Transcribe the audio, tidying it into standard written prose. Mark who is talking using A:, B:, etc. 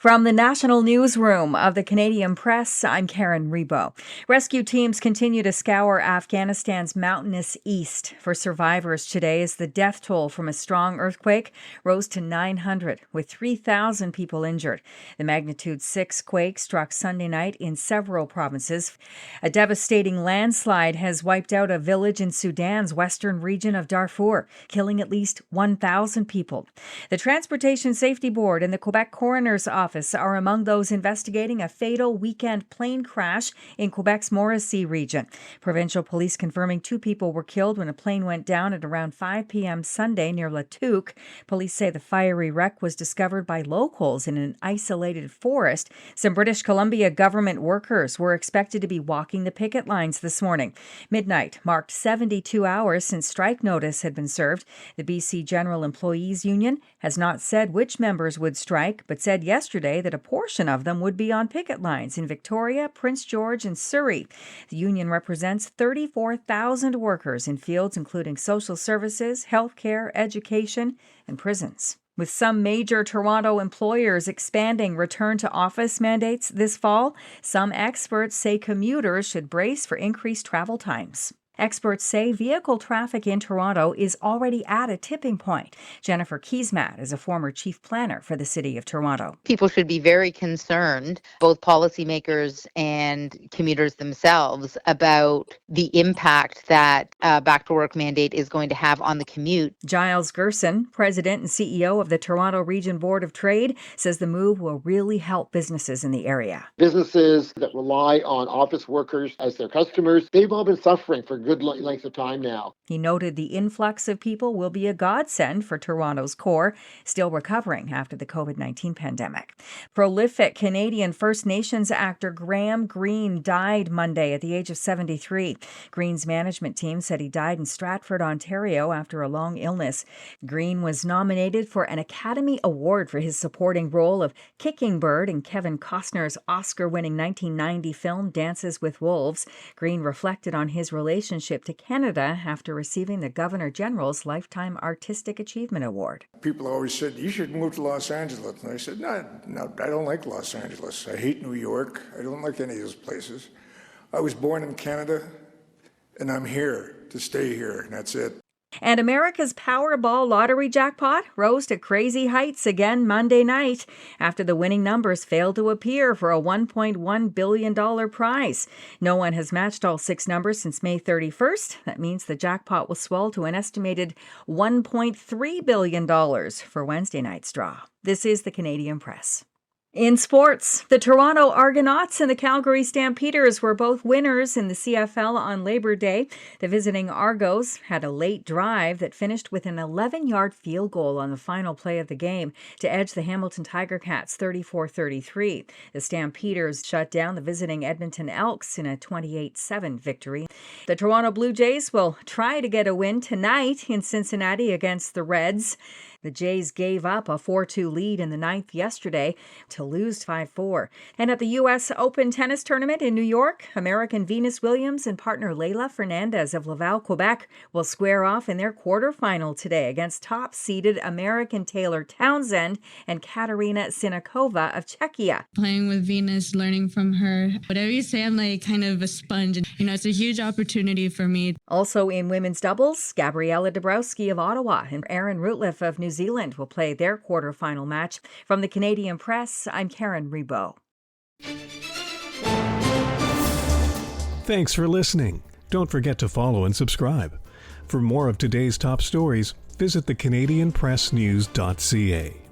A: From the National Newsroom of the Canadian Press, I'm Karen Rebo. Rescue teams continue to scour Afghanistan's mountainous east for survivors today as the death toll from a strong earthquake rose to 900, with 3,000 people injured. The magnitude 6 quake struck Sunday night in several provinces. A devastating landslide has wiped out a village in Sudan's western region of Darfur, killing at least 1,000 people. The Transportation Safety Board and the Quebec Coroner's Office are among those investigating a fatal weekend plane crash in Quebec's Morrissey region. Provincial police confirming 2 people were killed when a plane went down at around 5 p.m. Sunday near Latuque. Police say the fiery wreck was discovered by locals in an isolated forest. Some British Columbia government workers were expected to be walking the picket lines this morning. Midnight marked 72 hours since strike notice had been served. The BC General Employees Union has not said which members would strike, but said yesterday that a portion of them would be on picket lines in Victoria, Prince George, and Surrey. The union represents 34,000 workers in fields including social services, healthcare, education, and prisons. With some major Toronto employers expanding return-to-office mandates this fall, some experts say commuters should brace for increased travel times. Experts say vehicle traffic in Toronto is already at a tipping point. Jennifer Keesmaat is a former chief planner for the City of Toronto.
B: People should be very concerned, both policymakers and commuters themselves, about the impact that back-to-work mandate is going to have on the commute.
A: Giles Gerson, president and CEO of the Toronto Region Board of Trade, says the move will really help businesses in the area.
C: Businesses that rely on office workers as their customers, they've all been suffering for good length of time now.
A: He noted the influx of people will be a godsend for Toronto's core, still recovering after the COVID-19 pandemic. Prolific Canadian First Nations actor Graham Greene died Monday at the age of 73. Greene's management team said he died in Stratford, Ontario after a long illness. Greene was nominated for an Academy Award for his supporting role of Kicking Bird in Kevin Costner's Oscar-winning 1990 film Dances with Wolves. Greene reflected on his relationship to Canada after receiving the Governor General's Lifetime Artistic Achievement Award.
D: People always said, you should move to Los Angeles. And I said, no, I don't like Los Angeles. I hate New York. I don't like any of those places. I was born in Canada, and I'm here to stay here, and that's it.
A: And America's Powerball lottery jackpot rose to crazy heights again Monday night after the winning numbers failed to appear for a $1.1 billion prize. No one has matched all 6 numbers since May 31st. That means the jackpot will swell to an estimated $1.3 billion for Wednesday night's draw. This is the Canadian Press. In sports, the Toronto Argonauts and the Calgary Stampeders were both winners in the CFL on Labor Day. The visiting Argos had a late drive that finished with an 11-yard field goal on the final play of the game to edge the Hamilton Tiger Cats 34-33. The Stampeders shut down the visiting Edmonton Elks in a 28-7 victory. The Toronto Blue Jays will try to get a win tonight in Cincinnati against the Reds. The Jays gave up a 4-2 lead in the 9th yesterday to lose 5-4. And at the U.S. Open Tennis Tournament in New York, American Venus Williams and partner Leylah Fernandez of Laval, Quebec, will square off in their quarterfinal today against top-seeded American Taylor Townsend and Katerina Sinakova of Czechia.
E: Playing with Venus, learning from her. Whatever you say, I'm like kind of a sponge. It's a huge opportunity for me.
A: Also in women's doubles, Gabriela Dabrowski of Ottawa and Erin Routliffe of New Zealand will play their quarterfinal match. From the Canadian Press, I'm Karen Rebo.
F: Thanks for listening. Don't forget to follow and subscribe. For more of today's top stories, visit thecanadianpressnews.ca.